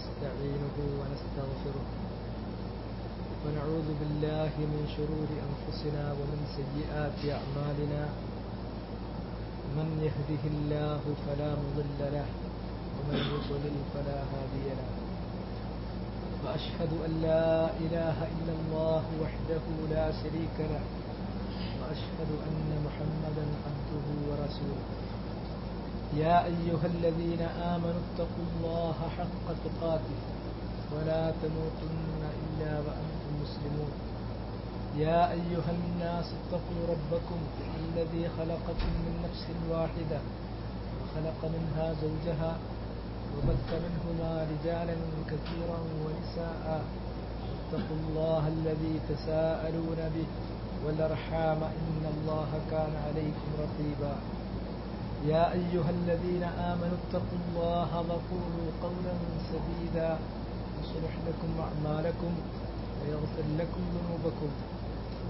ونستعينه ونستغفره ونعوذ بالله من شرور أنفسنا ومن سيئات أعمالنا من يهده الله فلا مضل له ومن يضلل فلا هادي له وأشهد أن لا إله إلا الله وحده لا شريك له وأشهد أن محمدا عبده ورسوله يا أيها الذين آمنوا اتقوا الله حق تقاته ولا تموتن إلا وأنتم مسلمون يا أيها الناس اتقوا ربكم الذي خلقكم من نفس واحدة وخلق منها زوجها وبث منهما رجالا كثيرا ونساء اتقوا الله الذي تساءلون به والأرحام إن الله كان عليكم رقيبا يا أيها الذين آمنوا اتقوا الله وقولوا قولا سديدا يصلح لكم أعمالكم ويغفر لكم ذنوبكم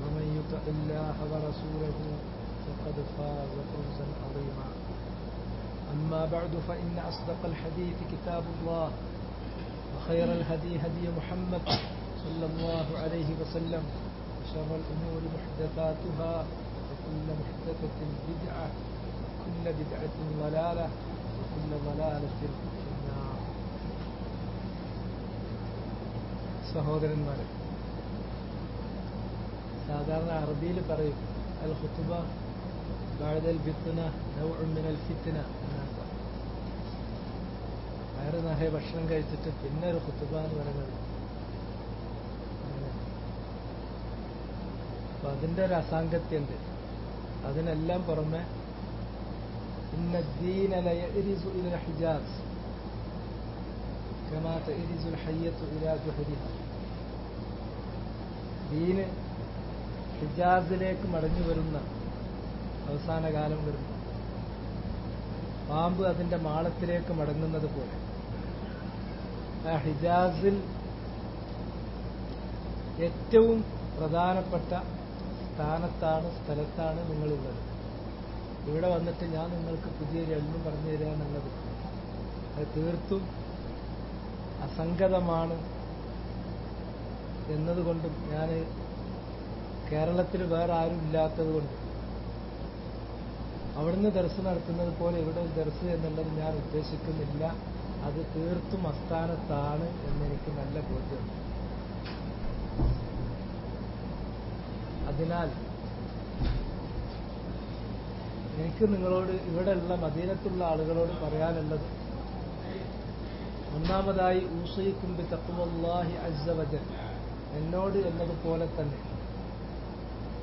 ومن يطع الله ورسوله فقد فاز فوزا عظيما أما بعد فإن أصدق الحديث كتاب الله وخير الهدي هدي محمد صلى الله عليه وسلم وشر الأمور محدثاتها وكل محدثة بدعة وكل بدعة ضلالة وكل ضلالة في النار. സഹോദരന്മാരെ, സാധാരണ അറബിയിൽ പറയും അൽ ഖുതുബ ബഅദൽ ഫിത്ന നൗഉൻ മിനൽ ഫിത്ന എന്നാണ്. വയറ് നിറയെ ഭക്ഷണം കഴിച്ചിട്ട് പിന്നെ ഒരു ഖുതുബ എന്ന് പറയുന്നത്. അപ്പൊ അതിന്റെ ഒരു അസാംഗത്യമുണ്ട്. അതിനെല്ലാം പുറമെ ഇന്ന ദീന ലയരിസു ഇലൽ ഹിജാസ് കമാ തരിസുൽ ഹയ്യത്തു ഇലാ ജുഹരിഹ. ദീന് ഹിജാസിലേക്ക് മടങ്ങി വരുന്ന അവസാന കാലം വരുന്നു. പാമ്പ് അതിന്റെ മാളത്തിലേക്ക് മടങ്ങുന്നത് പോലെ ആ ഹിജാസിൽ ഏറ്റവും പ്രധാനപ്പെട്ട സ്ഥലത്താണ് നിങ്ങളുള്ളത്. ഇവിടെ വന്നിട്ട് ഞാൻ നിങ്ങൾക്ക് പുതിയൊരു എണ്ണം പറഞ്ഞു തരിക എന്നുള്ളത് അത് തീർത്തും അസംഗതമാണ് എന്നതുകൊണ്ടും ഞാൻ കേരളത്തിൽ വേറെ ആരും ഇല്ലാത്തത് കൊണ്ട് അവിടുന്ന് ദർസ് നടത്തുന്നത് പോലെ ഇവിടെ ഒരു ദർസ് എന്നുള്ളത് ഞാൻ ഉദ്ദേശിക്കുന്നില്ല. അത് തീർത്തും അസ്ഥാനത്താണ് എന്നെനിക്ക് നല്ല ബോധ്യമുണ്ട്. അതിനാൽ എനിക്ക് നിങ്ങളോട് ഇവിടെയുള്ള മദീനത്തുള്ള ആളുകളോട് പറയാനുള്ളത്, ഒന്നാമതായി ഊസീകും ബിതഖ്വല്ലാഹി അസ്സ വജൽ, എന്നോട് എന്നതുപോലെ തന്നെ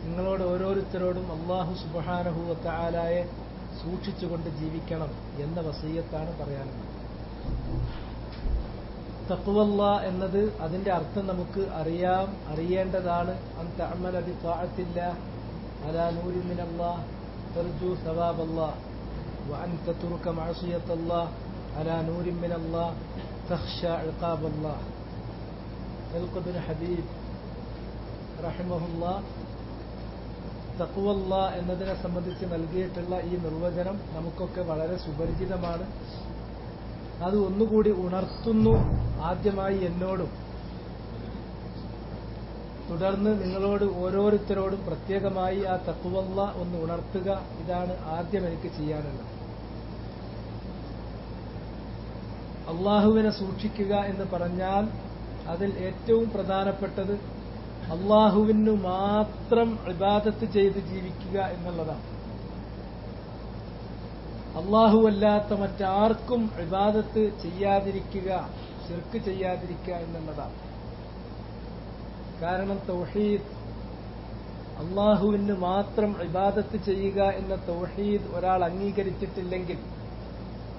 നിങ്ങളോട് ഓരോരുത്തരോടും അല്ലാഹു സുബ്ഹാനഹു വ തആലയെ സൂക്ഷിച്ചുകൊണ്ട് ജീവിക്കണം എന്ന വസിയ്യത്താണ് പറയാനുള്ളത്. തഖ്വല്ലാ എന്നത് അതിന്റെ അർത്ഥം നമുക്ക് അറിയേണ്ടതാണ്. അൻ തഅമല ബി ത്വാഅത്തില്ലാഹ് അലാ നൂരിൻ മിനല്ലാഹ് തർജു സവാബല്ലാഹ് വഅൻ തത്റുക മഅസിയത്തല്ലാഹ് അലാ നൂരിൻ മിനല്ലാഹ് തഖ്ശ ഇഖാബല്ലാഹ്. ഇബ്നു ഹബീബ് റഹിമഹുല്ലാഹ് തഖ്വല്ലാഹ് എന്നതിനെ സംബന്ധിച്ച് നൽകിയിട്ടുള്ള ഈ നിർവചനം നമുക്കൊക്കെ വളരെ സുപരിചിതമാണ്. അത് ഒന്നുകൂടി ഉണർത്തുന്നു, ആദ്യമായി എന്നോടും തുടർന്ന് നിങ്ങളോട് ഓരോരുത്തരോടും പ്രത്യേകമായി ആ തഖ്വല്ലാഹ് ഒന്ന് ഉണർത്തുക. ഇതാണ് ആദ്യം എനിക്ക് ചെയ്യാനുള്ളത്. അള്ളാഹുവിനെ സൂക്ഷിക്കുക എന്ന് പറഞ്ഞാൽ അതിൽ ഏറ്റവും പ്രധാനപ്പെട്ടത് അള്ളാഹുവിനു മാത്രം ഇബാദത്ത് ചെയ്ത് ജീവിക്കുക എന്നുള്ളതാണ്. അല്ലാഹുവല്ലാത്ത മറ്റാർക്കും ഇബാദത്ത് ചെയ്യാതിരിക്കുക, ശിർക്ക് ചെയ്യാതിരിക്കുക എന്നുള്ളതാണ്. കാരണം തൗഹീദ്, അല്ലാഹുവിന് മാത്രം ഇബാദത്ത് ചെയ്യുക എന്ന തൗഹീദ് ഒരാൾ അംഗീകരിച്ചിട്ടില്ലെങ്കിൽ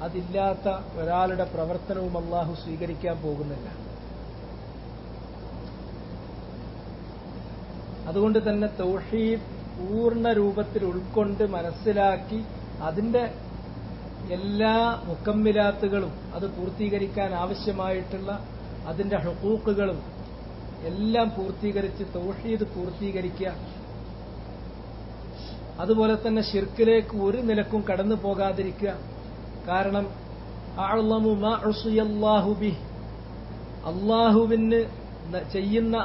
അതില്ലാത്ത ഒരാളുടെ പ്രവർത്തനവും അല്ലാഹു സ്വീകരിക്കാൻ പോകുന്നില്ല. അതുകൊണ്ട് തന്നെ തൗഹീദ് പൂർണ്ണ രൂപത്തിൽ ഉൾക്കൊണ്ട് മനസ്സിലാക്കി അതിന്റെ എല്ലാ മുക്കമ്മിലാത്തുകളും അത് പൂർത്തീകരിക്കാൻ ആവശ്യമായിട്ടുള്ള അതിന്റെ ഹുഖൂഖുകളും എല്ലാം പൂർത്തീകരിച്ച് തൗഹീദ് പൂർത്തീകരിക്കുക. അതുപോലെ തന്നെ ശിർക്കിലേക്ക് ഒരു നിലക്കും കടന്നു പോകാതിരിക്കുക. കാരണം അഅ്ളമു മാ ഉസിയല്ലാഹു ബിഹി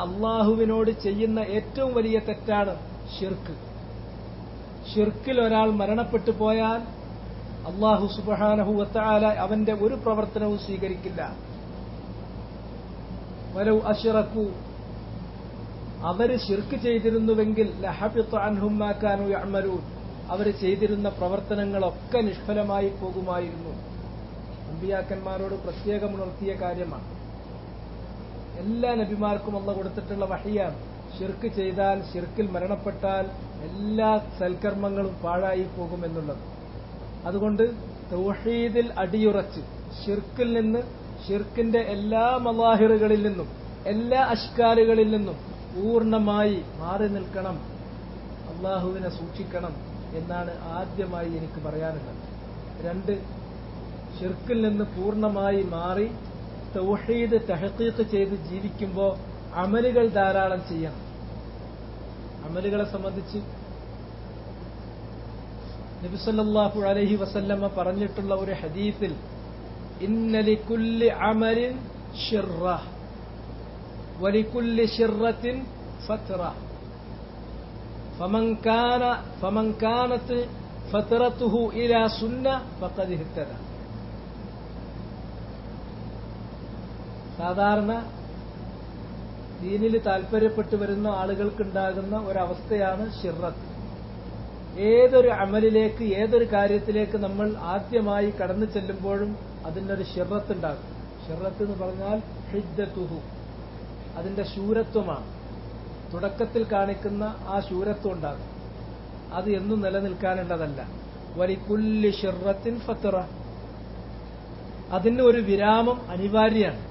അള്ളാഹുവിനോട് ചെയ്യുന്ന ഏറ്റവും വലിയ തെറ്റാണ് ഷിർക്ക്. ഷിർക്കിൽ ഒരാൾ മരണപ്പെട്ടു പോയാൽ അള്ളാഹു സുബ്ഹാനഹു വ തആല അവന്റെ ഒരു പ്രവർത്തനവും സ്വീകരിക്കില്ല. വലൗ അശ്റകൂ, അവര് ഷിർക്ക് ചെയ്തിരുന്നുവെങ്കിൽ ലഹബിത അൻഹും മാ കാനൂ യഅമലൂൻ, അവർ ചെയ്തിരുന്ന പ്രവർത്തനങ്ങളൊക്കെ നിഷ്ഫലമായി പോകുമായിരുന്നു. അമ്പിയാക്കന്മാരോട് പ്രത്യേകം ഉണർത്തിയ കാര്യമാണ്. എല്ലാ നബിമാർക്കും അല്ലാഹു കൊടുത്തിട്ടുള്ള വഹിയാണ്. ഷിർക്ക് ചെയ്താൽ, ഷിർക്കിൽ മരണപ്പെട്ടാൽ എല്ലാ സൽക്കർമ്മങ്ങളും പാഴായി പോകുമെന്നുള്ളത്. അതുകൊണ്ട് തൗഹീദിൽ അടിയുറച്ച് ഷിർക്കിൽ നിന്ന്, ഷിർക്കിന്റെ എല്ലാ മലാഹിറുകളിൽ നിന്നും, എല്ലാ അഷ്കാലുകളിൽ നിന്നും പൂർണ്ണമായി മാറി നിൽക്കണം, അള്ളാഹുവിനെ സൂക്ഷിക്കണം എന്നാണ് ആദ്യമായി എനിക്ക് പറയാനുള്ളത്. 2, ഷിർക്കിൽ നിന്ന് പൂർണ്ണമായി മാറി തൗഹീദ് തഹ്ഖീഖ് ചെയ്ത് ജീവിക്കുമ്പോൾ അമലുകൾ ധാരാളം ചെയ്യണം. അമലുകളെ സംബന്ധിച്ച് നബി സല്ലല്ലാഹു അലൈഹി വസല്ലമ പറഞ്ഞിട്ടുള്ള ഒരു ഹദീസിൽ ഇന്ന ലികുല്ലി അമലിൻ ശിർറ വലികുല്ലി ശിർറത്തിൻ ഫത്ര ഫമൻ കാനത് ഫത്രതുഹു ഇലാ സുന്ന ഫഖദ് ഇഹ്തദ. സാധാരണ ദീനിൽ താൽപര്യപ്പെട്ടു വരുന്ന ആളുകൾക്കുണ്ടാകുന്ന ഒരവസ്ഥയാണ് ഷിർറത്ത്. ഏതൊരു അമലിലേക്ക്, ഏതൊരു കാര്യത്തിലേക്ക് നമ്മൾ ആദ്യമായി കടന്നു ചെല്ലുമ്പോഴും അതിനൊരു ഷിർറത്ത് ഉണ്ടാകും. ഷിർറത്ത് എന്ന് പറഞ്ഞാൽ ഹിദ്ദത്തുഹു, അതിന്റെ ശൂരത്വമാണ്. തുടക്കത്തിൽ കാണിക്കുന്ന ആ ശൂരത്വം ഉണ്ടാകും. അത് എന്നും നിലനിൽക്കാനുള്ളതല്ല. വലികുല്ലി ഷിർറത്തിൻ ഫത്ര, അതിന് ഒരു വിരാമം അനിവാര്യമാണ്.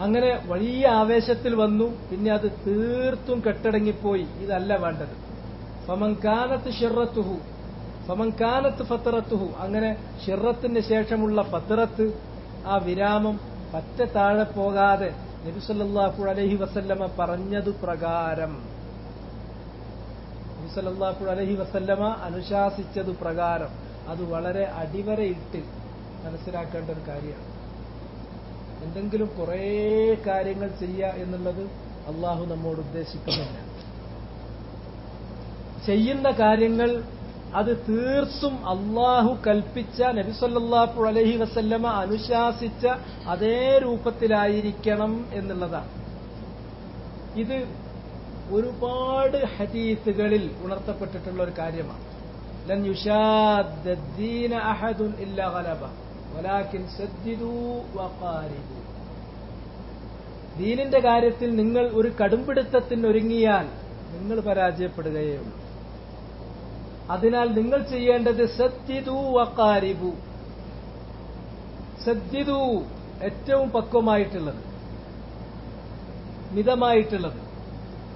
അങ്ങനെ വലിയ ആവേശത്തിൽ വന്നു, പിന്നെ അത് തീർത്തും കെട്ടടങ്ങിപ്പോയി. ഇതല്ല വേണ്ടത്. ഫമൻ കാനത്ത് ഷിർറത്തുഹു ഫമൻ കാനത്ത് ഫത്രത്തുഹു, അങ്ങനെ ഷിർറത്തിന് ശേഷമുള്ള ഫത്രത്ത്, ആ വിരാമം പറ്റ താഴെ പോകാതെ നബി സല്ലല്ലാഹു അലൈഹി വസല്ലമ പറഞ്ഞതു പ്രകാരം, നബി സല്ലല്ലാഹു അലൈഹി വസല്ലമ അനുശാസിച്ചതു പ്രകാരം അത് വളരെ അടിവരയിട്ട് മനസ്സിലാക്കേണ്ട ഒരു കാര്യമാണ്. എന്തെങ്കിലും കുറേ കാര്യങ്ങൾ ചെയ്യുക എന്നുള്ളത് അള്ളാഹു നമ്മോട് ഉദ്ദേശിക്കുന്നില്ല. ചെയ്യുന്ന കാര്യങ്ങൾ അത് തീർത്തും അള്ളാഹു കൽപ്പിച്ച, നബി സല്ലല്ലാഹു അലൈഹി വസല്ലമ അനുശാസിച്ച അതേ രൂപത്തിലായിരിക്കണം എന്നുള്ളതാണ്. ഇത് ഒരുപാട് ഹദീസുകളിൽ ഉണർത്തപ്പെട്ടിട്ടുള്ള ഒരു കാര്യമാണ്. ലൻ യുശാദ്ദ ദീന അഹദുൻ ഇല്ലാ ഗലബ വലാകിൻ സദ്ദിദു വഖാരിബു. ദീനിന്റെ കാര്യത്തിൽ നിങ്ങൾ ഒരു കടുംപിടുത്തത്തിന് ഒരുങ്ങിയാൽ നിങ്ങൾ പരാജയപ്പെടുകയുള്ളൂ. അതിനാൽ നിങ്ങൾ ചെയ്യേണ്ടത് സദ്ദിദു വഖാരിബു. സദ്ദിദു ഏറ്റവും പക്വമായിട്ടുള്ളത്, മിതമായിട്ടുള്ളത്.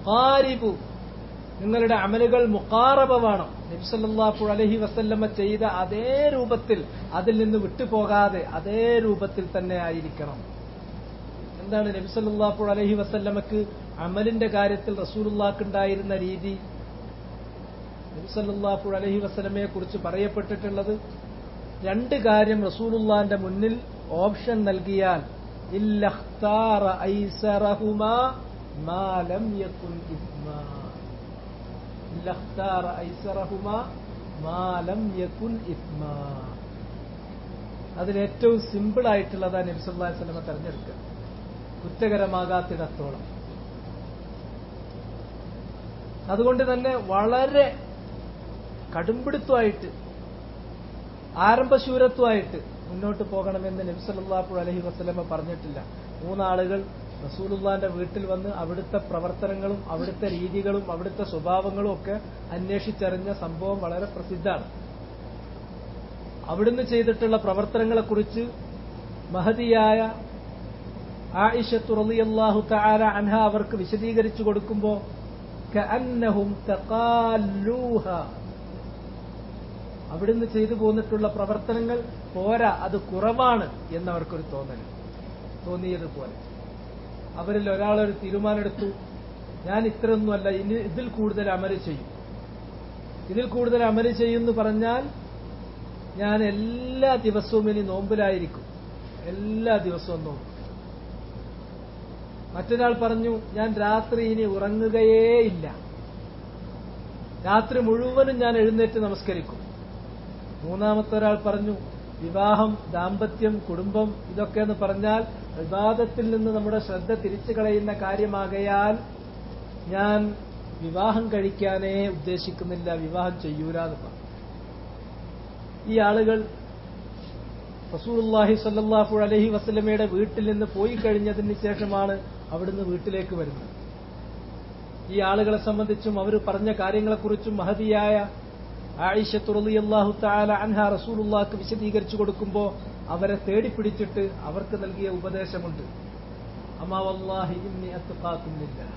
ഖാരിബു, നിങ്ങളുടെ അമലുകൾ മുഖാറബ വേണം. നബി സല്ലല്ലാഹു അലൈഹി വസല്ലമ ചെയ്ത അതേ രൂപത്തിൽ, അതിൽ നിന്ന് വിട്ടുപോകാതെ അതേ രൂപത്തിൽ തന്നെ ആയിരിക്കണം. എന്താണ് നബി സല്ലല്ലാഹു അലൈഹി വസല്ലമക്ക് അമലിന്റെ കാര്യത്തിൽ റസൂലുള്ളാഹിക്കുണ്ടായിരുന്ന രീതി? നബി സല്ലല്ലാഹു അലൈഹി വസല്ലമയെ കുറിച്ച് പറയപ്പെട്ടിട്ടുള്ളത് 2 കാര്യം റസൂലുള്ളാഹിന്റെ മുന്നിൽ ഓപ്ഷൻ നൽകിയാൽ ഇല്ലഖ്താറ ഐസറഹുമാ മാ ലം യകുൻ ഇസ്മാ. ഇല്ലഖ്താറ ഐസറഹുമാ മാ ലം യകുൻ ഇസ്മാ. അതിലേറ്റവും സിമ്പിൾ ആയിട്ടുള്ളതാണ് നബി സല്ലല്ലാഹു അലൈഹി വസല്ലമ തെരഞ്ഞെടുക്കുക, കുറ്റകരമാകാത്തിടത്തോളം. അതുകൊണ്ട് തന്നെ വളരെ കടുംപിടുത്തമായിട്ട്, ആരംഭശൂരത്വമായിട്ട് മുന്നോട്ട് പോകണമെന്ന് നബി സല്ലല്ലാഹു അലൈഹി വസല്ലമ പറഞ്ഞിട്ടില്ല. 3 ആളുകൾ റസൂലുള്ളാഹിന്റെ വീട്ടിൽ വന്ന് അവിടുത്തെ പ്രവർത്തനങ്ങളും അവിടുത്തെ രീതികളും അവിടുത്തെ സ്വഭാവങ്ങളും ഒക്കെ അന്വേഷിച്ചറിഞ്ഞ സംഭവം വളരെ പ്രസിദ്ധമാണ്. അവിടുന്ന് ചെയ്തിട്ടുള്ള പ്രവർത്തനങ്ങളെക്കുറിച്ച് മഹദിയായ ആയിഷത്തു റളിയല്ലാഹു തആല അൻഹ അവർക്ക് വിശദീകരിച്ചു കൊടുക്കുമ്പോൾ കഅന്നഹും തഖാല്ലൂഹ, അവിടുന്ന് ചെയ്തു പോന്നിട്ടുള്ള പ്രവർത്തനങ്ങൾ പോരാ, അത് കുറവാണ് എന്നവർക്കൊരു തോന്നിയതുപോലെ. അവരിൽ ഒരാളൊരു തീരുമാനമെടുത്തു, ഞാൻ ഇത്രയൊന്നുമല്ല, ഇനി ഇതിൽ കൂടുതൽ അമല് ചെയ്യും. ഇതിൽ കൂടുതൽ അമല് ചെയ്യുമെന്ന് പറഞ്ഞാൽ ഞാൻ എല്ലാ ദിവസവും ഇനി നോമ്പിലായിരിക്കും, എല്ലാ ദിവസവും നോമ്പ്. മറ്റൊരാൾ പറഞ്ഞു, ഞാൻ രാത്രി ഇനി ഉറങ്ങുകയേയില്ല, രാത്രി മുഴുവനും ഞാൻ എഴുന്നേറ്റ് നമസ്കരിക്കും. മൂന്നാമത്തെ ഒരാൾ പറഞ്ഞു, വിവാഹം, ദാമ്പത്യം, കുടുംബം ഇതൊക്കെ എന്ന് പറഞ്ഞാൽ ഇബാദത്തിൽ നിന്ന് നമ്മുടെ ശ്രദ്ധ തിരിച്ചു കളയുന്ന കാര്യമാകയാൽ ഞാൻ വിവാഹം കഴിക്കാനേ ഉദ്ദേശിക്കുന്നില്ല, വിവാഹം ചെയ്യൂല എന്ന് പറഞ്ഞു. ഈ ആളുകൾ റസൂലുള്ളാഹി സ്വല്ലല്ലാഹു അലൈഹി വസല്ലമയുടെ വീട്ടിൽ നിന്ന് പോയി കഴിഞ്ഞതിന് ശേഷമാണ് അവിടുന്ന് വീട്ടിലേക്ക് വരുന്നത്. ഈ ആളുകളെ സംബന്ധിച്ചും അവർ പറഞ്ഞ കാര്യങ്ങളെക്കുറിച്ചും മഹദിയായ ആയിഷത്ത് റളിയല്ലാഹു തആല അൻഹാ റസൂലുള്ളാഹിക്ക് വിശദീകരിച്ചു കൊടുക്കുമ്പോൾ അവരെ തേടിപ്പിടിച്ചിട്ട് അവർക്ക് നൽകിയ ഉപദേശമുണ്ട്. അമാ വല്ലാഹി ഇന്നി അത്ഖാകും ലില്ലാഹ്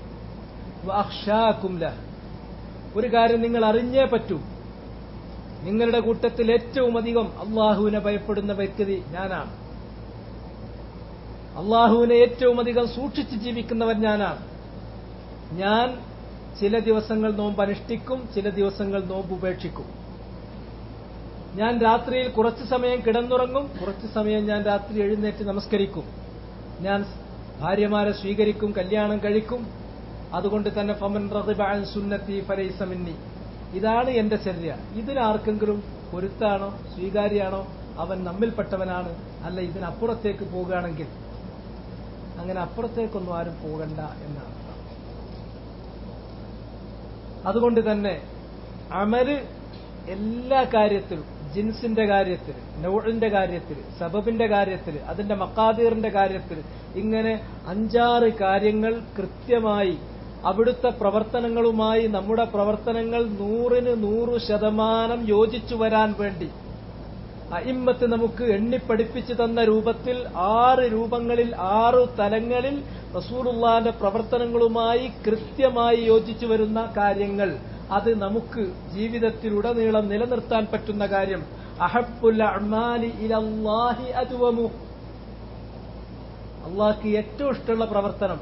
വഅഖ്ശാകും ലഹ്. ഒരു കാര്യം നിങ്ങൾ അറിഞ്ഞേ പറ്റൂ, നിങ്ങളുടെ കൂട്ടത്തിൽ ഏറ്റവും അധികം അള്ളാഹുവിനെ ഭയപ്പെടുന്ന വ്യക്തി ഞാനാണ്. അള്ളാഹുവിനെ ഏറ്റവും അധികം സൂക്ഷിച്ച് ജീവിക്കുന്നവൻ ഞാനാണ്. ഞാൻ ചില ദിവസങ്ങൾ നോമ്പ് അനുഷ്ഠിക്കും, ചില ദിവസങ്ങൾ നോമ്പ് ഉപേക്ഷിക്കും. ഞാൻ രാത്രിയിൽ കുറച്ചു സമയം കിടന്നുറങ്ങും, കുറച്ചു സമയം ഞാൻ രാത്രി എഴുന്നേറ്റ് നമസ്കരിക്കും. ഞാൻ ഭാര്യമാരെ സ്വീകരിക്കും, കല്യാണം കഴിക്കും. അതുകൊണ്ട് തന്നെ ഫമൻ റഗിബ അൻ സുന്നത്തി ഫലൈസ മിന്നി, ഇതാണ് എന്റെ ചര്യ. ഇതിനാർക്കെങ്കിലും പൊരുത്താണോ സ്വീകാര്യാണോ അവൻ നമ്മിൽപ്പെട്ടവനാണ്. അല്ല, ഇതിനപ്പുറത്തേക്ക് പോകുകയാണെങ്കിൽ അങ്ങനെ അപ്പുറത്തേക്കൊന്നും ആരും പോകണ്ട എന്നാണ്. അതുകൊണ്ട് തന്നെ അമല് എല്ലാ കാര്യത്തിലും, ജിൻസിന്റെ കാര്യത്തിൽ, നൗഇന്റെ കാര്യത്തിൽ, സബബിന്റെ കാര്യത്തിൽ, അതിന്റെ മഖാദീറിന്റെ കാര്യത്തിൽ, ഇങ്ങനെ 5-6 കാര്യങ്ങൾ കൃത്യമായി അവിടുത്തെ പ്രവർത്തനങ്ങളുമായി നമ്മുടെ പ്രവർത്തനങ്ങൾ 100% യോജിച്ചു വരാൻ വേണ്ടി അഇമ്മത്ത് നമുക്ക് എണ്ണിപ്പഠിപ്പിച്ചു തന്ന രൂപത്തിൽ 6 രൂപങ്ങളിൽ 6 തലങ്ങളിൽ റസൂലുള്ളാഹിന്റെ പ്രവർത്തനങ്ങളുമായി കൃത്യമായി യോജിച്ചു വരുന്ന കാര്യങ്ങൾ, അത് നമുക്ക് ജീവിതത്തിലുടനീളം നിലനിർത്താൻ പറ്റുന്ന കാര്യം. അഹബ്ബുൽ അഅ്മാലി ഇലല്ലാഹി അദ്വമു, അല്ലാഹുവിന് ഏറ്റവും ഇഷ്ടമുള്ള പ്രവർത്തനം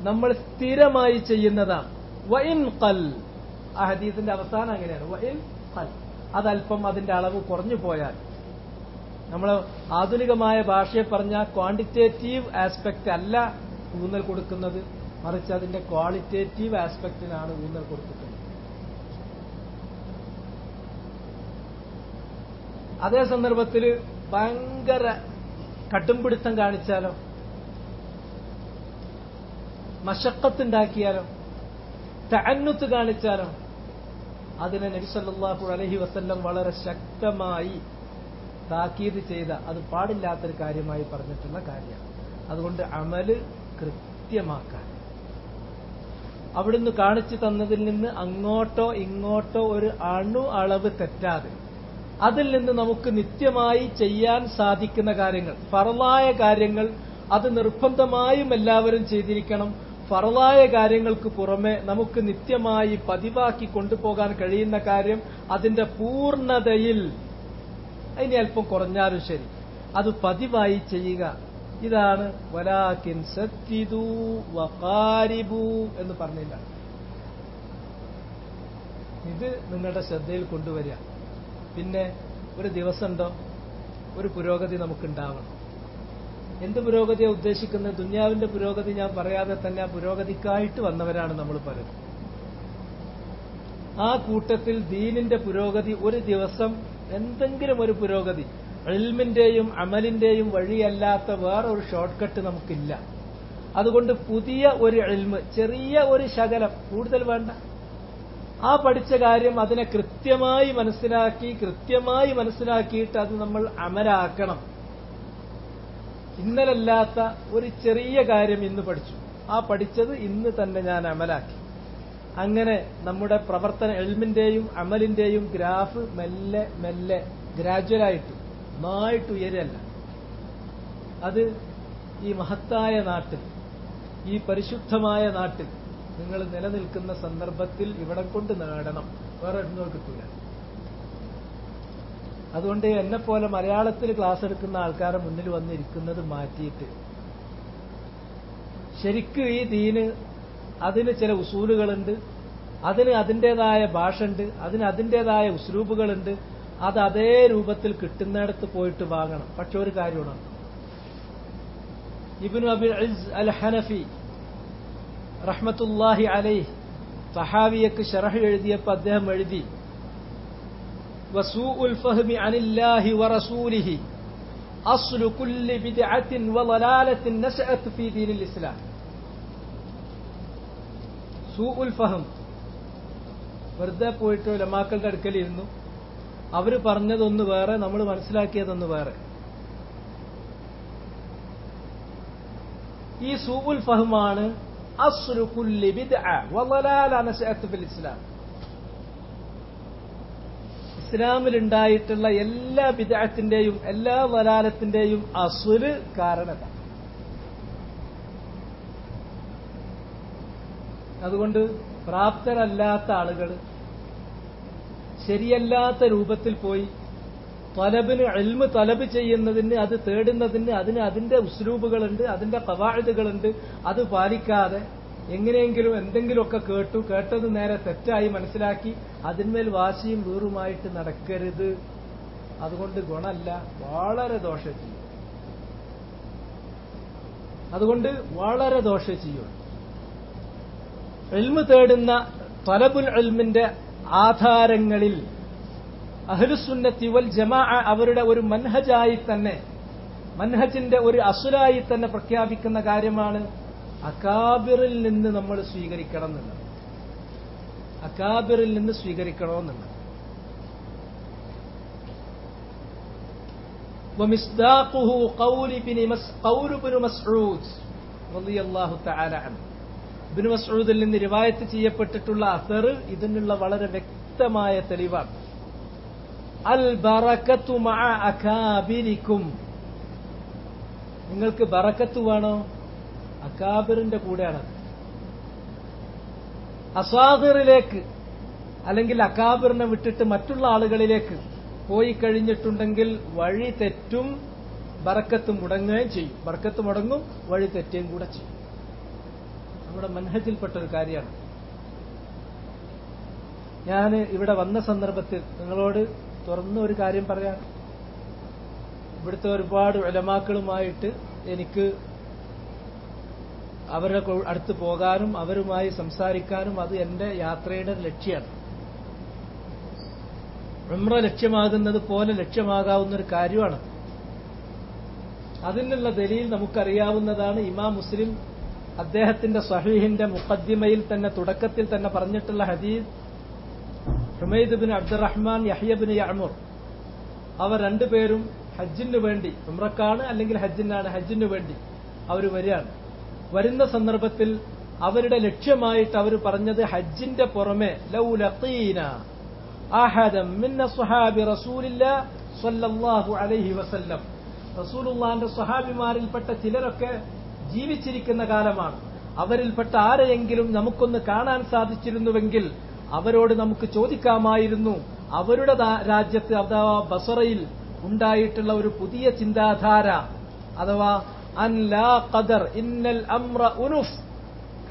നമ്മൾ സ്ഥിരമായി ചെയ്യുന്നതാണ്. വഇൻ ഖൽ, ആ ഹദീസിന്റെ അവസാനം അങ്ങനെയാണ്, വഇൻ ഖൽ, അതല്പം അതിന്റെ അളവ് കുറഞ്ഞു പോയാൽ. നമ്മൾ ആധുനികമായ ഭാഷയെ പറഞ്ഞ ക്വാണ്ടിറ്റേറ്റീവ് ആസ്പെക്ട് അല്ല ഊന്നൽ കൊടുക്കുന്നത്, മറിച്ച് അതിന്റെ ക്വാളിറ്റേറ്റീവ് ആസ്പെക്റ്റിനാണ് ഊന്നൽ കൊടുക്കുന്നത്. അതേ സന്ദർഭത്തിൽ ഭയങ്കര കടുംപിടുത്തം കാണിച്ചാലോ, മശഖത്തുണ്ടാക്കിയാലോ, തഅന്നുത്ത് കാണിച്ചാലോ, അതിനെ നബി സല്ലല്ലാഹു അലൈഹി വസല്ലം വളരെ ശക്തമായി താക്കീത് ചെയ്ത, അത് പാടില്ലാത്തൊരു കാര്യമായി പറഞ്ഞിട്ടുള്ള കാര്യമാണ്. അതുകൊണ്ട് അമല് കൃത്യമാക്കാൻ, അവിടുന്ന് കാണിച്ചു തന്നതിൽ നിന്ന് അങ്ങോട്ടോ ഇങ്ങോട്ടോ ഒരു അണു അളവ് തെറ്റാതെ അതിൽ നിന്ന് നമുക്ക് നിത്യമായി ചെയ്യാൻ സാധിക്കുന്ന കാര്യങ്ങൾ, ഫർളായ കാര്യങ്ങൾ, അത് നിർബന്ധമായും എല്ലാവരും ചെയ്തിരിക്കണം. ഫർളായ കാര്യങ്ങൾക്ക് പുറമെ നമുക്ക് നിത്യമായി പതിവാക്കി കൊണ്ടുപോകാൻ കഴിയുന്ന കാര്യം, അതിന്റെ പൂർണ്ണതയിൽ അതിന് അല്പം കുറഞ്ഞാലും ശരി അത് പതിവായി ചെയ്യുക. ഇതാണ് വലാകിൻ സദ്ദിദു വഖാരിബു എന്ന് പറഞ്ഞില്ല. ഇത് നിങ്ങളുടെ ശ്രദ്ധയിൽ കൊണ്ടുവരിക. പിന്നെ ഒരു ദിവസമുണ്ടോ ഒരു പുരോഗതി നമുക്കുണ്ടാവണം. എന്ത് പുരോഗതിയാണ് ഉദ്ദേശിക്കുന്നത്? ദുനിയാവിന്റെ പുരോഗതി ഞാൻ പറയാതെ തന്നെ ആ പുരോഗതിക്കായിട്ട് വന്നവരാണ് നമ്മൾ പലരും. ആ കൂട്ടത്തിൽ ദീനിന്റെ പുരോഗതി, ഒരു ദിവസം എന്തെങ്കിലും ഒരു പുരോഗതി, ഇൽമിന്റെയും അമലിന്റെയും വഴിയല്ലാത്ത വേറെ ഒരു ഷോർട്ട് കട്ട് നമുക്കില്ല. അതുകൊണ്ട് പുതിയ ഒരു ഇൽമ്, ചെറിയ ഒരു ശകലം, കൂടുതൽ വേണ്ട, ആ പഠിച്ച കാര്യം അതിനെ കൃത്യമായി മനസ്സിലാക്കിയിട്ട് അത് നമ്മൾ അമലാക്കണം. ഇന്നലല്ലാത്ത ഒരു ചെറിയ കാര്യം ഇന്ന് പഠിച്ചു, ആ പഠിച്ചത് ഇന്ന് തന്നെ ഞാൻ അമലാക്കി. അങ്ങനെ നമ്മുടെ പ്രവർത്തന, ഇൽമിന്റെയും അമലിന്റെയും ഗ്രാഫ് മെല്ലെ മെല്ലെ ഗ്രാജുവലായിട്ട് നന്നായിട്ട് ഉയരല്ല. അത് ഈ മഹത്തായ നാട്ടിൽ, ഈ പരിശുദ്ധമായ നാട്ടിൽ നിങ്ങൾ നിലനിൽക്കുന്ന സന്ദർഭത്തിൽ ഇവിടം കൊണ്ട് നേടണം, വേറെ ഒന്നും കിട്ടൂല. അതുകൊണ്ട് എന്നെപ്പോലെ മലയാളത്തിൽ ക്ലാസ് എടുക്കുന്ന ആൾക്കാരെ മുന്നിൽ വന്നിരിക്കുന്നത് മാറ്റിയിട്ട് ശരിക്കും ഈ ദീന്, അതിന് ചില ഉസൂലുകളുണ്ട്, അതിന് അതിൻ്റെതായ ഭാഷയുണ്ട്, അതിന് അതിൻ്റെതായ ഉസ്ലൂബുകളുണ്ട്. അത് അതേ രൂപത്തിൽ കിട്ടുന്നിടത്ത് പോയിട്ട് വാങ്ങണം. പക്ഷെ ഒരു കാര്യമാണ്, ഇബ്നു അബിൽ ഇസ് അൽ ഹനഫി റഹ്മത്തുള്ളാഹി അലൈഹി തഹാവിയക്ക് ശറഹ് എഴുതിയപ്പോൾ അദ്ദേഹം എഴുതി വസൂഉൽ ഫഹ്മി അനില്ലാഹി വറസൂലിഹി അസ്ലു കുല്ലി ബിദ്അത്തിൻ വളലാലത്തിൻ നശഅത് ഫീ ദീനിൽ ഇസ്ലാം. സൂഉൽ ഫഹം, വെറുതെ പോയിട്ട് ഉലമാക്കളുടെ അടുക്കലിരുന്നു, അവര് പറഞ്ഞതൊന്ന് വേറെ, നമ്മൾ മനസ്സിലാക്കിയതൊന്ന് വേറെ. ഈ സൂഉൽ ഫഹമാണ് അസ്ലു കുല്ലി ബിദ്അ വളലാല നശഅത് ഫിൽ ഇസ്ലാം. ഇസ്ലാമിലുണ്ടായിട്ടുള്ള എല്ലാ ബിദ്അത്തിന്റെയും എല്ലാ വലാലത്തിന്റെയും അസ്ല് കാരണത. അതുകൊണ്ട് പ്രാപ്തരല്ലാത്ത ആളുകൾ ശരിയല്ലാത്ത രൂപത്തിൽ പോയി തലബിന് ഇൽമ് തലബ് ചെയ്യുന്നതിന്, അത് തേടുന്നതിന് അതിന് അതിന്റെ ഉസ്ലൂബുകളുണ്ട്, അതിന്റെ ഖവാഇദുകളുണ്ട്. അത് പാലിക്കാതെ എങ്ങനെയെങ്കിലും എന്തെങ്കിലുമൊക്കെ കേട്ടത് നേരെ തെറ്റായി മനസ്സിലാക്കി അതിന്മേൽ വാശിയും വീറുമായിട്ട് നടക്കരുത്. അതുകൊണ്ട് ഗുണമല്ല, വളരെ ദോഷം ചെയ്യും. അതുകൊണ്ട് വളരെ ദോഷം ചെയ്യും. ഇൽമ് തേടുന്ന തലബുൽ ഇൽമിന്റെ ആധാരങ്ങളിൽ അഹ്ലുസുന്നത്തി വൽ ജമാഅ അവരുടെ ഒരു മൻഹജായി തന്നെ, മൻഹജിന്റെ ഒരു അസുലായി തന്നെ പ്രഖ്യാപിക്കുന്ന കാര്യമാണ് അകാബിറിൽ നിന്ന് നമ്മൾ സ്വീകരിക്കണം എന്നുള്ളത്. അകാബിറിൽ നിന്ന് സ്വീകരിക്കണമെന്നുള്ളത്. വമിസ്ദാഖുഹു ഖൗലു ഇബ്നു മസ്ഊദ് റളിയല്ലാഹു തആല അൻഹു. ഇബ്നു മസ്ഊദിൽ നിന്ന് റിവായത്ത് ചെയ്യപ്പെട്ടിട്ടുള്ള അസർ ഇതിനുള്ള വളരെ വ്യക്തമായ തെളിവാണ്. അൽ ബറകത്തു മഅ അകാബിരിക്കും. നിങ്ങൾക്ക് ബറക്കത്ത് വേണോ? അകാബിറിന്റെ കൂടെയാണ്. അസാദിറിലേക്ക് അല്ലെങ്കിൽ അകാബിറിനെ വിട്ടിട്ട് മറ്റുള്ള ആളുകളിലേക്ക് പോയി കഴിഞ്ഞിട്ടുണ്ടെങ്കിൽ വഴി തെറ്റും, ബറക്കത്ത് മുടങ്ങുകയും ചെയ്യും. ബറക്കത്ത് മുടങ്ങും, വഴി തെറ്റുകയും കൂടെ ചെയ്യും. നമ്മുടെ മൻഹജിൽപ്പെട്ട ഒരു കാര്യമാണ്. ഞാൻ ഇവിടെ വന്ന സന്ദർഭത്തിൽ നിങ്ങളോട് തുറന്ന ഒരു കാര്യം പറയാം. ഇവിടുത്തെ ഒരുപാട് ഉലമാക്കളുമായിട്ട് എനിക്ക് അവരുടെ അടുത്ത് പോകാനും അവരുമായി സംസാരിക്കാനും അത് എന്റെ യാത്രയുടെ ലക്ഷ്യമാണ്. ഉംറ ലക്ഷ്യമാകുന്നത് പോലെ ലക്ഷ്യമാകാവുന്ന ഒരു കാര്യമാണ്. അതിനുള്ള ദലീൽ നമുക്കറിയാവുന്നതാണ്. ഇമാം മുസ്ലിം അദ്ദേഹത്തിന്റെ സ്വഹീഹിന്റെ മുഖദ്ദിമയിൽ തന്നെ തുടക്കത്തിൽ തന്നെ പറഞ്ഞിട്ടുള്ള ഹദീസ്, ഹുമൈദ് ബിൻ അബ്ദുറഹ്മാൻ, യഹ്യ ബിൻ യഅ്മുർ, അവർ രണ്ടുപേരും ഹജ്ജിന് വേണ്ടി, ഉംറക്കാണ് അല്ലെങ്കിൽ ഹജ്ജിനാണ്, ഹജ്ജിന് വേണ്ടി അവർ വരികയാണ്. വരുന്ന സന്ദർഭത്തിൽ അവരുടെ ലക്ഷ്യമായിട്ട് അവർ പറഞ്ഞത് ഹജ്ജിന്റെ പുറമെ ലൗ ലഖീന അഹദൻ മിൻ അസ്ഹാബി റസൂലില്ലാഹി സ്വല്ലല്ലാഹു അലൈഹി വസല്ലം, റസൂലുള്ളാഹിന്റെ സ്വഹാബിമാരിൽപ്പെട്ട ചിലരൊക്കെ ജീവിച്ചിരിക്കുന്ന കാലമാണ്, അവരിൽപ്പെട്ട ആരെയെങ്കിലും നമുക്കൊന്ന് കാണാൻ സാധിച്ചിരുന്നുവെങ്കിൽ അവരോട് നമുക്ക് ചോദിക്കാമായിരുന്നു അവരുടെ രാജ്യത്ത് അഥവാ ബസറയിൽ ഉണ്ടായിട്ടുള്ള ഒരു പുതിയ ചിന്താധാര, അഥവാ അൻ ലാ ഖദർ ഇന്നൽ അംറ ഉനുഫ്,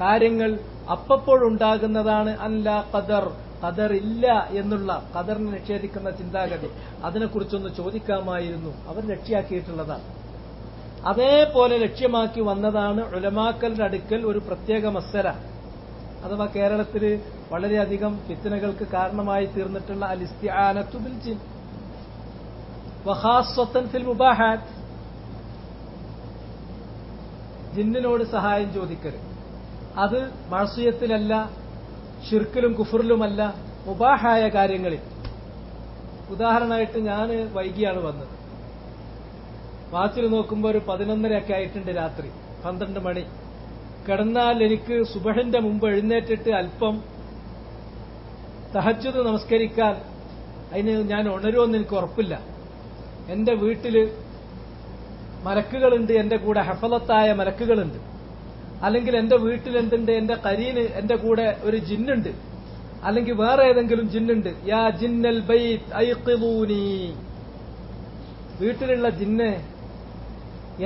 കാര്യങ്ങൾ അപ്പപ്പോഴുണ്ടാകുന്നതാണ്, അൻ ലാ ഖദർ, ഖദർ ഇല്ല എന്നുള്ള, ഖദറിനെ നിഷേധിക്കുന്ന ചിന്താഗതി, അതിനെക്കുറിച്ചൊന്ന് ചോദിക്കാമായിരുന്നു. അവർ ലക്ഷ്യാക്കിയിട്ടുള്ളതാണ്. അതേപോലെ ലക്ഷ്യമാക്കി വന്നതാണ് ഉലമാക്കളുടെ അടുക്കൽ ഒരു പ്രത്യേക മസ്സല, അഥവാ കേരളത്തിൽ വളരെയധികം ഫിത്നകൾക്ക് കാരണമായി തീർന്നിട്ടുള്ള അൽ ഇസ്തിആനത്തു ബിൽ ജിൻ വഖാസ്സത്തൻ ഫിൽ മുബാഹാത്ത്, ജിന്നിനോട് സഹായം ചോദിക്കരുത്. അത് മഅസിയത്തിലല്ല, ശിർക്കിലും കുഫറിലുമല്ല, മുബാഹായ കാര്യങ്ങളിൽ. ഉദാഹരണമായിട്ട് ഞാൻ വൈകിയാണ് വന്നത്. വാച്ചിൽ നോക്കുമ്പോൾ ഒരു 11:30 ആയിട്ടുണ്ട്, രാത്രി 12 മണി. കിടന്നാൽ എനിക്ക് സുബഹിന്റെ മുമ്പ് എഴുന്നേറ്റിട്ട് അല്പം തഹജ്ജുദ് നമസ്കരിക്കാൻ അതിന് ഞാൻ ഉണരുമെന്ന് എനിക്ക് ഉറപ്പില്ല. എന്റെ വീട്ടില് മലക്കുകളുണ്ട്, എന്റെ കൂടെ ഹഫലത്തായ മലക്കുകളുണ്ട്. അല്ലെങ്കിൽ എന്റെ വീട്ടിൽ എന്തുണ്ട്, എന്റെ കരീന് എന്റെ കൂടെ ഒരു ജിന്നുണ്ട്, അല്ലെങ്കിൽ വേറെ ഏതെങ്കിലും ജിന്നുണ്ട്. യാ ജിന്നൽ ബൈത്ത് ഐഖിദൂനി, വീട്ടിലുള്ള ജിന്നെ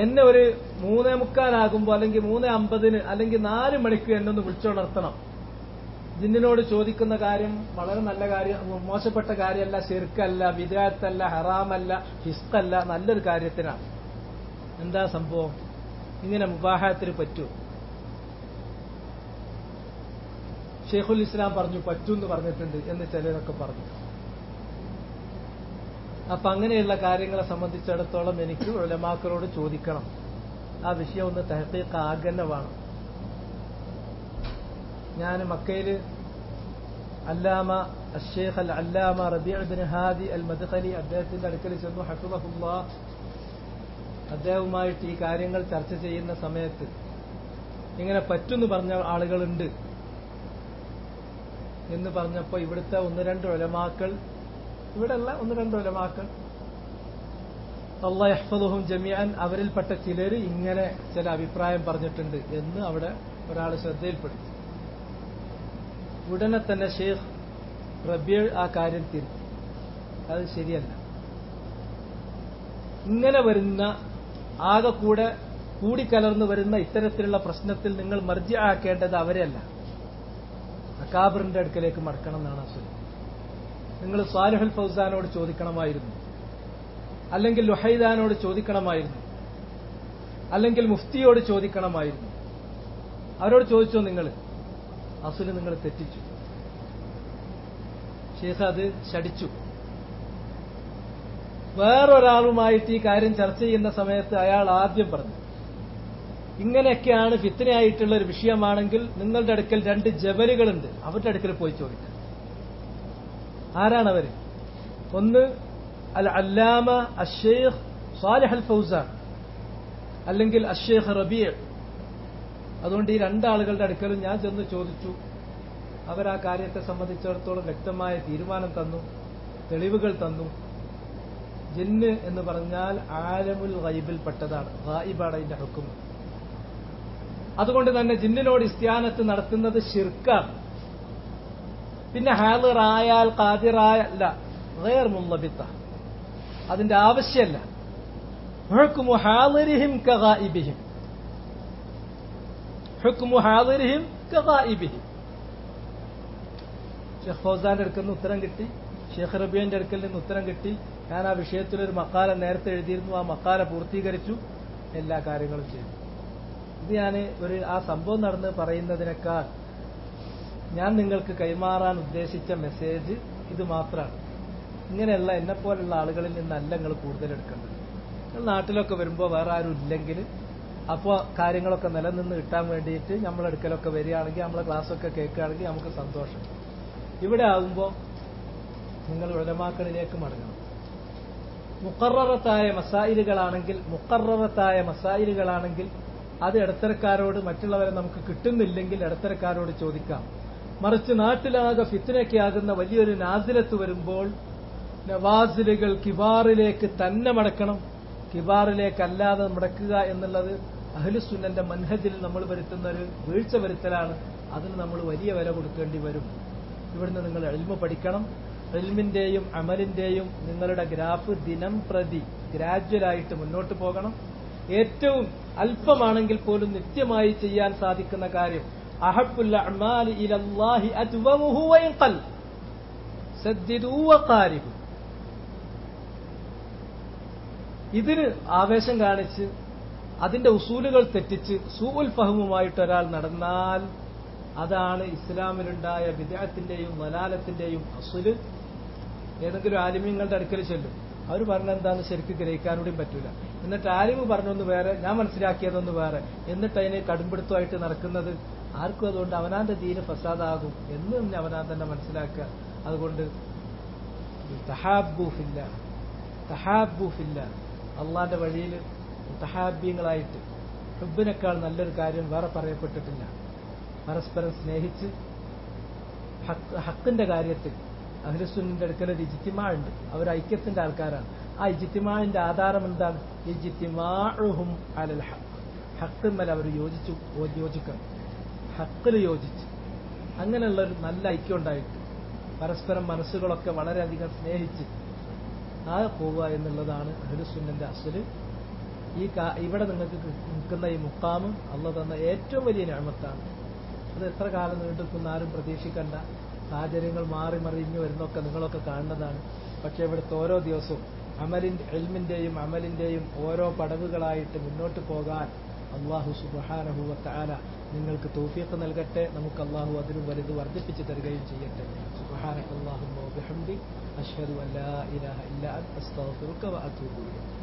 എന്നെ ഒരു 3:45 അല്ലെങ്കിൽ 3:50 അല്ലെങ്കിൽ 4 മണിക്ക് എന്നെ ഒന്ന് വിളിച്ചുണർത്തണം. ജിന്നിനോട് ചോദിക്കുന്ന കാര്യം വളരെ നല്ല കാര്യം, മോശപ്പെട്ട കാര്യമല്ല, ശിർക്കല്ല, ബിദ്അത്തല്ല, ഹറാമല്ല, ഫിസ്ഖല്ല, നല്ലൊരു കാര്യത്തിനാണ്. എന്താ സംഭവം? ഇങ്ങനെ മുബാഹത്തിന് പറ്റുമോ? ഷെയ്ഖുൽ ഇസ്ലാം പറഞ്ഞു പറ്റൂന്ന് പറഞ്ഞിട്ടുണ്ട് എന്ന് ചിലരൊക്കെ പറഞ്ഞു. അപ്പൊ അങ്ങനെയുള്ള കാര്യങ്ങളെ സംബന്ധിച്ചിടത്തോളം എനിക്ക് ഉലമാക്കളോട് ചോദിക്കണം. ആ വിഷയം ഒന്ന് തഹ്ഖീഖ് ആകന്നെ വേണം. ഞാൻ മക്കയിൽ അല്ലാമ അഷ്ശൈഖ് അൽ അല്ലാമ റബീഉ ഇബ്നു ഹാദി അൽ മദ്ഖലി അദ്ദേഹത്തിന്റെ അടുക്കൽ ചെന്നു. ഹഫിളഹുല്ലാഹ്. അദ്ദേഹവുമായിട്ട് ഈ കാര്യങ്ങൾ ചർച്ച ചെയ്യുന്ന സമയത്ത് ഇങ്ങനെ പറ്റുന്നു പറഞ്ഞ ആളുകളുണ്ട് എന്ന് പറഞ്ഞപ്പോൾ ഇവിടുത്തെ ഒന്ന് രണ്ട് ഉലമാക്കൾ, ഇവിടെയുള്ള ഒന്ന് രണ്ട് ഉലമാക്കൾ, അല്ലാഹു യഹ്ഫദുഹും ജമീഅൻ, അവരിൽപ്പെട്ട ചിലർ ഇങ്ങനെ ചില അഭിപ്രായം പറഞ്ഞിട്ടുണ്ട് എന്ന് അവിടെ ഒരാൾ ശ്രദ്ധയിൽപ്പെടുത്തി. ഉടനെ തന്നെ ഷെയ്ഖ് റബീഉ ആ കാര്യം തിരുത്തി. അത് ശരിയല്ല. ഇങ്ങനെ വരുന്ന ആകെ കൂടിക്കലർന്നു വരുന്ന ഇത്തരത്തിലുള്ള പ്രശ്നത്തിൽ നിങ്ങൾ മർജി ആക്കേണ്ടത് അവരെയല്ല, അകാബറിന്റെ അടുക്കലേക്ക് മടക്കണം എന്നാണ് അസുൽ. നിങ്ങൾ സാലിഹുൽ ഫൗസാനോട് ചോദിക്കണമായിരുന്നു, അല്ലെങ്കിൽ ലുഹൈദാനോട് ചോദിക്കണമായിരുന്നു, അല്ലെങ്കിൽ മുഫ്തിയോട് ചോദിക്കണമായിരുന്നു. അവരോട് ചോദിച്ചോ നിങ്ങൾ? അസുല് നിങ്ങൾ തെറ്റിച്ചു. ഷേഖ് അത് ശടിച്ചു. വേറൊരാളുമായിട്ട് ഈ കാര്യം ചർച്ച ചെയ്യുന്ന സമയത്ത് അയാൾ ആദ്യം പറഞ്ഞു, ഇങ്ങനെയൊക്കെയാണ് ഫിത്നയായിട്ടുള്ള ഒരു വിഷയമാണെങ്കിൽ നിങ്ങളുടെ അടുക്കൽ രണ്ട് ജബലുകളുണ്ട്, അവരുടെ അടുക്കൽ പോയി ചോദിക്കാം. ആരാണവര്? ഒന്ന് അൽ അല്ലാമ അഷ്ശൈഖ് സാലിഹ് അൽ ഫൗസാൻ, അല്ലെങ്കിൽ അഷ്ശൈഖ് റബീഉ. അതുകൊണ്ട് ഈ രണ്ടാളുകളുടെ അടുക്കലും ഞാൻ ചെന്ന് ചോദിച്ചു. അവരാ കാര്യത്തെ സംബന്ധിച്ചിടത്തോളം വ്യക്തമായ തീരുമാനം തന്നു, തെളിവുകൾ തന്നു. ജിന്ന് എന്ന് പറഞ്ഞാൽ ആലമുൽ ഗൈബിൽ പെട്ടതാണ്, ഗായിബാണ് അതിന്റെ ഹുക്കം. അതുകൊണ്ട് തന്നെ ജിന്നിനോട് ഇസ്തിയാനത്ത് നടത്തുന്നത് ശിർക്കാണ്. പിന്നെ ഹാദിറായാൽ ഖാദിറായല്ല, ഗൈർ മുൻളബിത്ത, അതിന്റെ ആവശ്യമല്ല. ഹുക്മു ഹാദിരിഹിം കഗായിബിഹിം, ഹുക്മു ഹാദിരിഹിം കഗായിബിഹിം. ഷെയ്ഖ് ഫൗസാന്റെ അടുക്കൽ നിന്ന് ഉത്തരം കിട്ടി, ഷെയ്ഖ് റബീഇന്റെ അടുക്കൽ നിന്ന് ഉത്തരം കിട്ടി. ഞാൻ ആ വിഷയത്തിലൊരു മക്കാല നേരത്തെ എഴുതിയിരുന്നു, ആ മക്കാല പൂർത്തീകരിച്ചു, എല്ലാ കാര്യങ്ങളും ചെയ്തു. ഇത് ഞാൻ ആ സംഭവം നടന്ന് പറയുന്നതിനേക്കാൾ ഞാൻ നിങ്ങൾക്ക് കൈമാറാൻ ഉദ്ദേശിച്ച മെസ്സേജ് ഇത് മാത്രമാണ്. ഇങ്ങനെയുള്ള എന്നെപ്പോലുള്ള ആളുകളിൽ നിന്നല്ല നിങ്ങൾ കൂടുതൽ എടുക്കേണ്ടത്. നിങ്ങൾ നാട്ടിലൊക്കെ വരുമ്പോൾ വേറെ ആരും ഇല്ലെങ്കിൽ അപ്പോൾ കാര്യങ്ങളൊക്കെ നിലനിന്ന് കിട്ടാൻ വേണ്ടിയിട്ട് നമ്മളെടുക്കലൊക്കെ വരികയാണെങ്കിൽ, നമ്മളെ ക്ലാസ്സൊക്കെ കേൾക്കുകയാണെങ്കിൽ നമുക്ക് സന്തോഷം. ഇവിടെ ആകുമ്പോൾ നിങ്ങൾ ഉലമാക്കളിലേക്ക് മടങ്ങണം. മുഖററത്തായ മസായിലുകളാണെങ്കിൽ അത് ഇടത്തരക്കാരോട്, മറ്റുള്ളവരെ നമുക്ക് കിട്ടുന്നില്ലെങ്കിൽ ഇടത്തരക്കാരോട് ചോദിക്കാം. മറിച്ച് നാട്ടിലാകെ ഫിത്നയ്ക്ക് ആകുന്ന വലിയൊരു നാസിലത്ത് വരുമ്പോൾ നവാസിലുകൾ കിബാറിലേക്ക് തന്നെ മടക്കണം. കിബാറിലേക്കല്ലാതെ മടക്കുക എന്നുള്ളത് അഹ്ലുസുന്നന്റെ മൻഹജിൽ നമ്മൾ വരുത്തുന്ന ഒരു വീഴ്ച വരുത്തലാണ്. അതിന് നമ്മൾ വലിയ വില കൊടുക്കേണ്ടി വരും. ഇവിടുന്ന് നിങ്ങൾ ഇൽമു പഠിക്കണം. ഇൽമിന്റെയും അമലിന്റെയും നിങ്ങളുടെ ഗ്രാഫ് ദിനം പ്രതി ഗ്രാജ്വലായിട്ട് മുന്നോട്ട് പോകണം. ഏറ്റവും അല്പമാണെങ്കിൽ പോലും നിത്യമായി ചെയ്യാൻ സാധിക്കുന്ന കാര്യം അഹബ്ബുൽ അഅ്മാലി ഇലല്ലാഹി അദ്വമുഹു വഇൻഖൽ സദ്ദിദു വഖാരിബു. ഇതിന് ആവേശം കാണിച്ച് അതിന്റെ ഉസൂലുകൾ തെറ്റിച്ച് സൂഉൽ ഫഹ്മുമായിട്ട് ഒരാൾ നടന്നാൽ അതാണ് ഇസ്ലാമിലുണ്ടായ ബിദ്അത്തിന്റെയും വലാലത്തിന്റെയും അസ്ല്. ഏതെങ്കിലും ആലിമീങ്ങളുടെ അടുക്കൽ ചെല്ലും, അവർ പറഞ്ഞെന്താന്ന് ശരിക്കും ഗ്രഹിക്കാനൂടെയും പറ്റൂല. എന്നിട്ട് ആലിമ് പറഞ്ഞൊന്ന് വേറെ, ഞാൻ മനസ്സിലാക്കിയതൊന്ന് വേറെ, എന്നിട്ട് അതിന് കടുംപിടുത്തമായിട്ട് നടക്കുന്നത് ആർക്കും. അതുകൊണ്ട് അവനാന്റെ ദീന് ഫസാദാകും എന്ന് അവനാൻ തന്നെ മനസ്സിലാക്കുക. അതുകൊണ്ട് തഹാബൂഫില്ല, അള്ളാന്റെ വഴിയിൽ തഹാബ്യങ്ങളായിട്ട് ഹുബിനേക്കാൾ നല്ലൊരു കാര്യം വേറെ പറയപ്പെട്ടിട്ടില്ല. പരസ്പരം സ്നേഹിച്ച് ഹക്കിന്റെ കാര്യത്തിൽ അഹ്ലുസുന്നന്റെ അടുക്കൽ ഒരു ഇജ്തിമാ ഉണ്ട്. അവർ ഐക്യത്തിന്റെ ആൾക്കാരാണ്. ആ ഇജ്തിമാഇന്റെ ആധാരം എന്താണ്? ഇജ്തിമാഉഹും അലൽ ഹഖ്, ഹക്കിന്മേൽ അവർ യോജിക്കണം, ഹക്കിൽ യോജിച്ച് അങ്ങനെയുള്ള ഒരു നല്ല ഐക്യം ഉണ്ടായിട്ട് പരസ്പരം മനസ്സുകളൊക്കെ വളരെയധികം സ്നേഹിച്ച് പോവുക എന്നുള്ളതാണ് അഹ്ലുസുന്നന്റെ അസ്ല്. ഇവിടെ നിങ്ങൾക്ക് നിൽക്കുന്ന ഈ മുഖാമും അള്ളാഹു തന്ന ഏറ്റവും വലിയ നിഅമത്താണ്. അത് എത്ര കാലം നീണ്ടുനിൽക്കുന്ന ആരും പ്രതീക്ഷിക്കേണ്ട. സാഹചര്യങ്ങൾ മാറി മറിഞ്ഞു വരുന്നൊക്കെ നിങ്ങളൊക്കെ കാണുന്നതാണ്. പക്ഷെ ഇവിടുത്തെ ഓരോ ദിവസവും ഇൽമിന്റെയും അമലിന്റെയും ഓരോ പടവുകളായിട്ട് മുന്നോട്ട് പോകാൻ അല്ലാഹു സുബ്ഹാനഹു വ തആല നിങ്ങൾക്ക് തൗഫീഖ് നൽകട്ടെ. നമുക്ക് അല്ലാഹു അതിലും വലുത് വർദ്ധിപ്പിച്ചു തരികയും ചെയ്യട്ടെ. സുബ്ഹാനകല്ലാഹുമ്മ വബിഹംദിക അശ്ഹദു അൻ ലാ ഇലാഹ ഇല്ലാ അൻത അസ്തഗ്ഫിറുക വ അതൂബു ഇലൈക്.